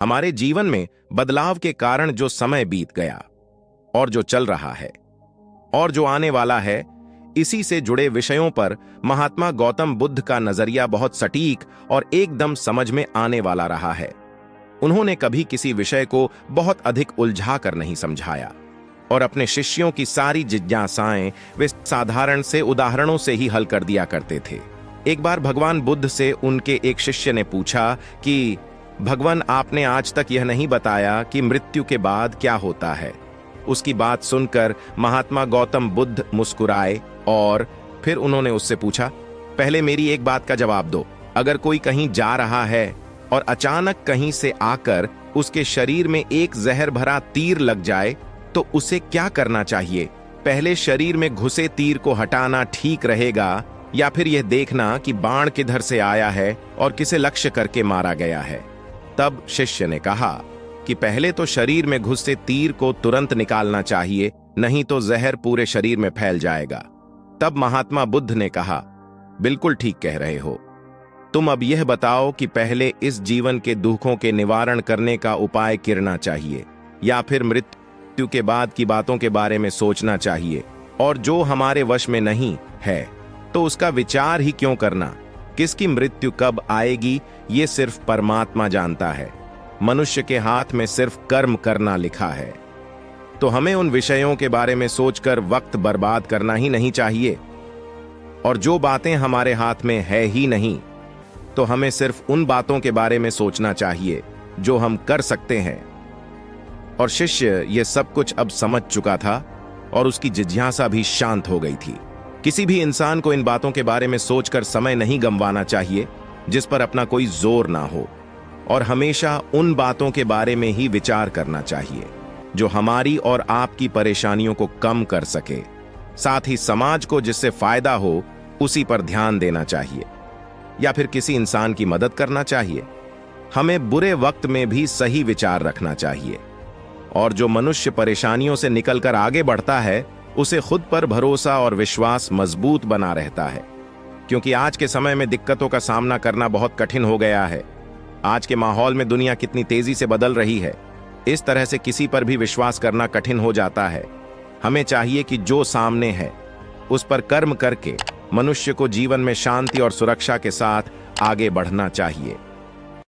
हमारे जीवन में बदलाव के कारण जो समय बीत गया और जो चल रहा है और जो आने वाला है, इसी से जुड़े विषयों पर महात्मा गौतम बुद्ध का नजरिया बहुत सटीक और एकदम समझ में आने वाला रहा है। उन्होंने कभी किसी विषय को बहुत अधिक उलझा कर नहीं समझाया और अपने शिष्यों की सारी जिज्ञासाएं वे साधारण से उदाहरणों से ही हल कर दिया करते थे। एक बार भगवान बुद्ध से उनके एक शिष्य ने पूछा कि भगवान, आपने आज तक यह नहीं बताया कि मृत्यु के बाद क्या होता है। उसकी बात सुनकर महात्मा गौतम बुद्ध मुस्कुराए और फिर उन्होंने उससे पूछा, पहले मेरी एक बात का जवाब दो। अगर कोई कहीं जा रहा है और अचानक कहीं से आकर उसके शरीर में एक जहर भरा तीर लग जाए तो उसे क्या करना चाहिए? पहले शरीर में घुसे तीर को हटाना ठीक रहेगा या फिर यह देखना कि बाण किधर से आया है और किसे लक्ष्य करके मारा गया है? तब शिष्य ने कहा कि पहले तो शरीर में घुसे तीर को तुरंत निकालना चाहिए, नहीं तो जहर पूरे शरीर में फैल जाएगा। तब महात्मा बुद्ध ने कहा, बिल्कुल ठीक कह रहे हो। तुम अब यह बताओ कि पहले इस जीवन के दुखों के निवारण करने का उपाय करना चाहिए या फिर मृत्यु के बाद की बातों के बारे में सोचना चाहिए, और जो हमारे वश में नहीं है तो उसका विचार ही क्यों करना? किसकी मृत्यु कब आएगी ये सिर्फ परमात्मा जानता है। मनुष्य के हाथ में सिर्फ कर्म करना लिखा है। तो हमें उन विषयों के बारे में सोचकर वक्त बर्बाद करना ही नहीं चाहिए, और जो बातें हमारे हाथ में है ही नहीं तो हमें सिर्फ उन बातों के बारे में सोचना चाहिए जो हम कर सकते हैं। और शिष्य ये सब कुछ अब समझ चुका था और उसकी जिज्ञासा भी शांत हो गई थी। किसी भी इंसान को इन बातों के बारे में सोचकर समय नहीं गंवाना चाहिए जिस पर अपना कोई जोर ना हो, और हमेशा उन बातों के बारे में ही विचार करना चाहिए जो हमारी और आपकी परेशानियों को कम कर सके। साथ ही समाज को जिससे फायदा हो उसी पर ध्यान देना चाहिए या फिर किसी इंसान की मदद करना चाहिए। हमें बुरे वक्त में भी सही विचार रखना चाहिए, और जो मनुष्य परेशानियों से निकलकर आगे बढ़ता है उसे खुद पर भरोसा और विश्वास मजबूत बना रहता है। क्योंकि आज के समय में दिक्कतों का सामना करना बहुत कठिन हो गया है। आज के माहौल में दुनिया कितनी तेजी से बदल रही है, इस तरह से किसी पर भी विश्वास करना कठिन हो जाता है। हमें चाहिए कि जो सामने है उस पर कर्म करके मनुष्य को जीवन में शांति और सुरक्षा के साथ आगे बढ़ना चाहिए।